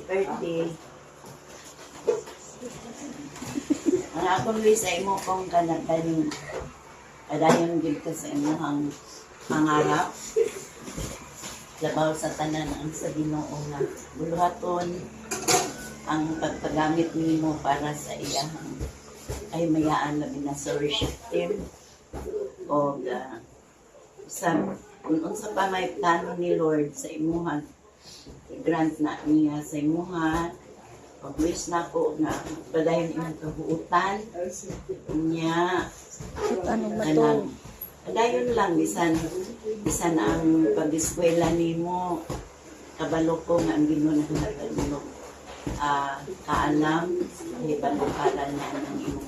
Birthday. Ang akong Luis ay mo kong kanatanin. Kadayon gid ka sa imong mangarap. Labaw sa tanan ang sa Ginoo nga buluhaton ang pagpagamit nimo para sa iyang ay mayaan labi na sa worship team o sa kung unsa pa may plano ni Lord sa imuha grant na niya sa imuha pag-wish na po na padayon imong kabuutan niya Ano ba to? padayon lang bisan ang pag-eskwela nimo kabalo ko nga ang Ginoo naghatag nimo kaalam ibalakaran na ng iyong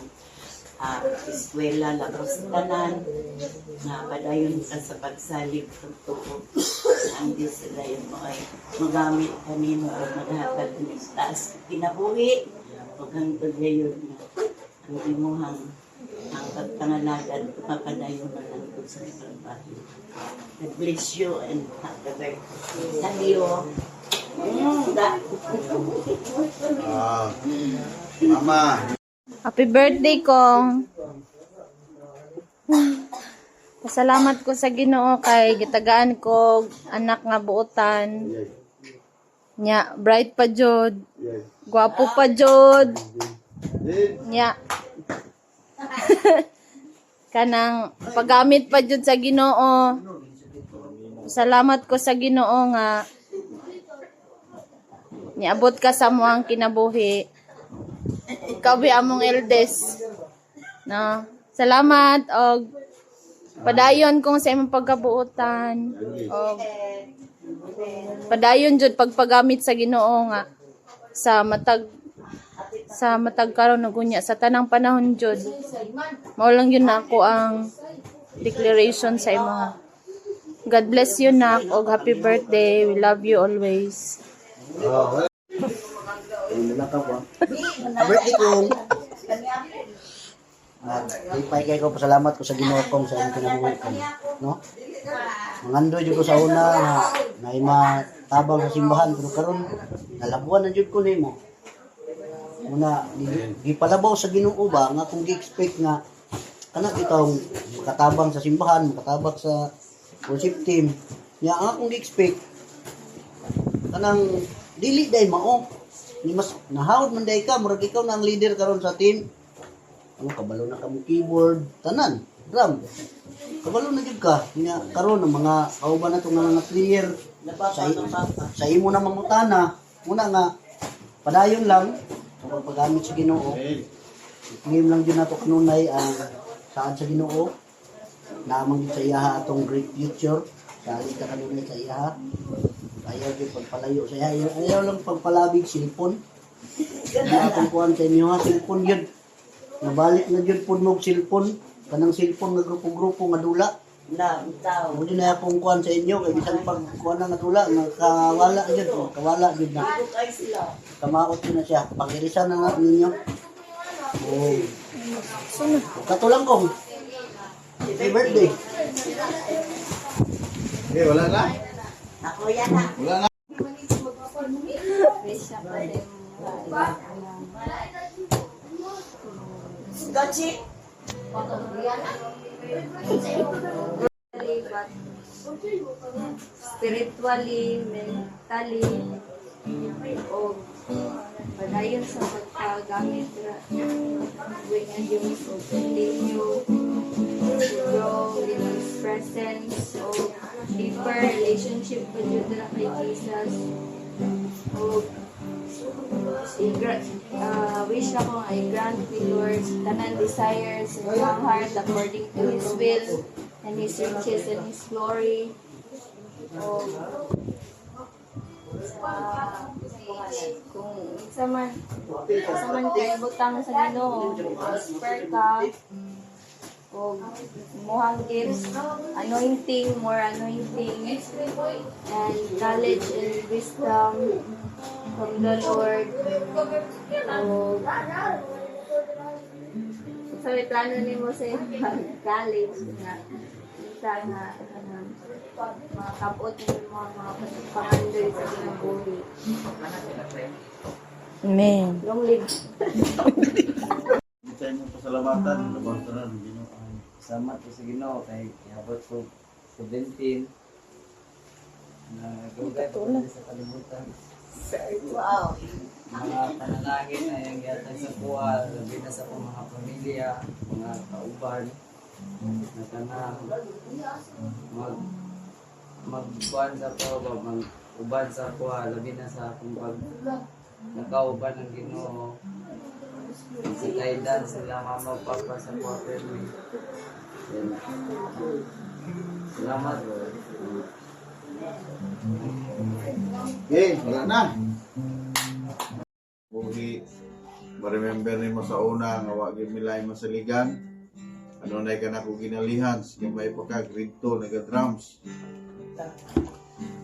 eskwela labos tanan na padayon ka sa pagsalig tugtog ang Diyos sa dayon mo ay magamit kanino o maghatag ng taas kinabuhi o hangtod dayon na ang imuhang ang pagpangalagan mapadayon na lang ito sa trabaho. God bless you and happy birthday. Thank you. Mama. Happy birthday kong. Pasalamat ko sa Ginoo kay gitagaan ko anak nga buotan. Nya bright pa jud. Gwapo pa jud. Nya. Kanang paggamit pa jud sa Ginoo. Salamat ko sa Ginoo nga niabot ka sa muang kinabuhi. Ikaw bi among eldest. No. Salamat og padayon kong sa imong pagkabuotan. Og padayon jud pagpagamit sa Ginoo nga sa matag karon ug unya sa tanang panahon jud. Mao lang yun na ako ang declaration sa imo. God bless you nak og happy birthday. We love you always. Birthday kong. Ipay kay ko pasalamat ko sa Ginoo kong sa imong kinabuhi ko, no? Mangandoy jud ko sa una na matabang sa simbahan pero karon nalabuan na jud ko nimo. Muna gipalabaw sa Ginoo ba nga kung gi-expect nga kana kitong makatabang sa simbahan, makatabang sa worship team. Ya akong gi-expect kanang dili day mao. Ni mas nahawd man day ka murag ikaw na ang leader karon sa team. Ano kabalo na kamo keyboard, tanan, drum. Kabalo na jud ka. Nya karon ang mga kauban nato nga mga player sa imo na mangutana, muna nga padayon lang ang paggamit sa Ginoo. Ngayon lang din nato kanunay ang saan sa Ginoo. Namang sa iya atong great future. Dali ka kanunay sa iya. Ayaw din pagpalayo sa iya. Ayaw lang pagpalabig silpon. Kaya akong kuhan sa inyo ha, silpon yun. Nabalik na yun po mo silpon. Kanang silpon nga grupo-grupo nga dula. Hindi na akong kuhan sa inyo. Kaya isang pagkuhan na nga dula. Kawala yun. Kawala yun na. Kamaot yun na siya. Pag-irisan na nga ninyo. Oh. Katulang kong. Happy birthday. Eh, wala na? Ako yan na. Wala na. Gachi. Spiritually, mentally, o padayon sa pagkagamit with ang Diyos o continue to grow in His presence o deeper relationship with you na kay Jesus o wish ako nga i-grant ni Lord tanan desires in my heart according to His will and His riches and His glory o kung isa man kayo butang sa Ginoo prosper ka o mohang gifts anointing, more anointing and knowledge and wisdom from the Lord o so plano nimo sa college nga isa nga makakabot ng mga pangandoy sa kinabuhi. Amen. Long live. Sa inyong pasalamatan, labang tanan, Ginoo. Salamat po sa Ginoo kay iabot ko 17 na gugay pa ko sa kalibutan. Wow. Mga panalangin na yung yatag sa kuha, labi na sa akong mga pamilya, mga kauban, na tanang magkuhan sa kuha, mag-uban sa kuha, labi na sa akong pag nakauban ng Ginoo. Si Kaidan, sila mama, papa sa kuha family. Salamat Lord. Okay, wala na. Buhi, ma-remember ni mo sa una, nga wag yung milay masaligan. Ano na ka na kong ginalihan, sige may pagka grade 2, nag-drums.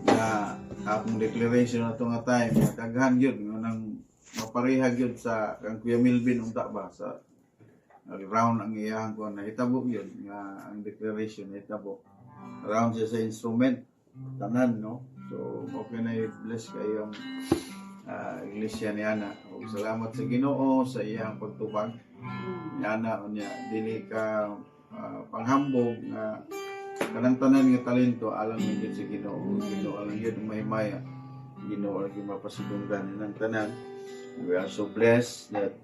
Na akong declaration na ito nga time, mataghan yun, nga nang maparihag yun sa kang Kuya Milvin, unta ba, sa round ang iyahan ko, nahitabo yun, nga ang declaration nahitabo. Round siya sa instrument, tanan, no? So, okay na i-bless kayong iglesia ni Ana. O, salamat sa Ginoo sa iyang pagtubag. Ni Ana, niya, dili ka panghambog nga kanang tanan nga talento alang mo yun sa Ginoo. Ginoo alang yun ang mahimaya. Ginoo alang yung mapasidunggan ng tanan. We are so blessed that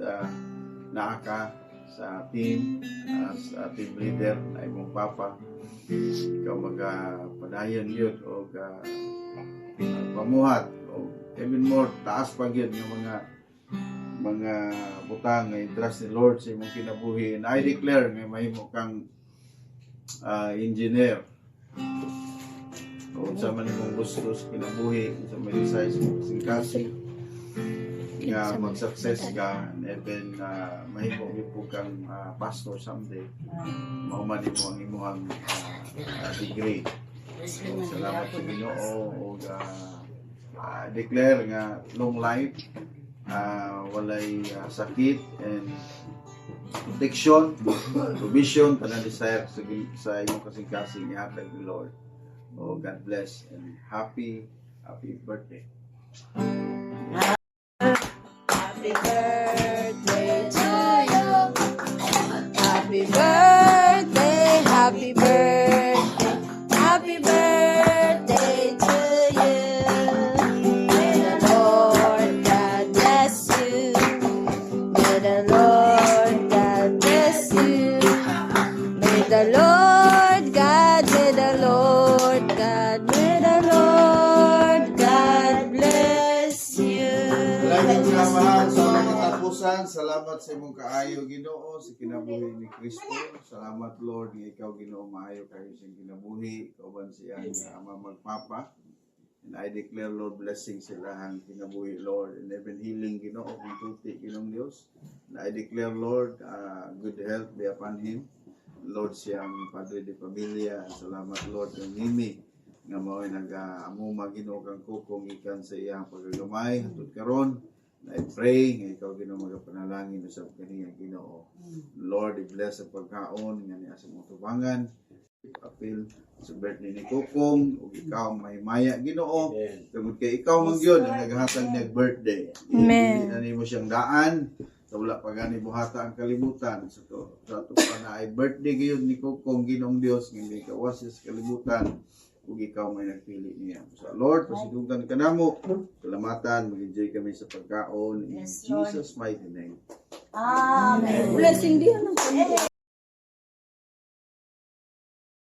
naaka sa team as team leader na imong papa. Ikaw magpadayon yun o pamuhat o even more taas pa yun yung mga butang na trust ni Lord sa imong kinabuhi. And I declare nga mahimo kang engineer o sa man imong gusto sa kinabuhi sa may size mo singkasi nga mag-success ka and even mahimo po kang pastor someday. Mahuman mo ang imuhang degree. So, salamat sa Ginoo o declare nga long life, walay sakit and protection, provision, tanan desire sa imong kasing-kasing ihatag ni Lord. Oh, God bless and happy birthday. Happy birthday to you. Happy birthday, happy birthday. Happy birthday to you. May the Lord God bless you. May the Lord God bless you. May the Lord God, may the Lord God, may the Lord God bless you. Salamat sa mga katapusan. Salamat sa imong kaayo, Ginoo, sa kinabuhi ni Kristo. Salamat, Lord, nga ikaw, Ginoo, maayo kayo sa kinabuhi. Ikaw ba siya nga ama magpapa. And I declare, Lord, blessing sila ang kinabuhi, Lord, and even healing, Ginoo, kung tuti, Ginoong Diyos. And I declare, Lord, good health be upon him. Lord, siyang Padre de Pamilya. Salamat, Lord, ng Mimi nga mao'y nag-amuma, Ginoo, kang kukong ikan sa iyang pagagamay. Hatod karon, I pray nga ikaw, Ginoo, magapanalangin sa kaniya, Ginoo. Lord, i-bless ang pagkaon nga niya sa mga tubangan. Apil sa birthday ni Kukong, o ikaw ang mahimaya, Ginoo. Tungod kay ikaw mang yun ang naghatag niyag birthday. Amen. Hindi mo siyang daan. So, wala pa gani buhata ang kalibutan. So, sa ito pa na ay birthday ngayon ni Kukong, Ginoong Diyos, hindi kawas sa kalibutan. Kung ikaw may nagpili niya. So, Lord, pasidungtan ka na mo. Salamatan, mag-enjoy kami sa pagkaon. In Yes, Lord. Jesus' mighty name. Amen. Blessing din.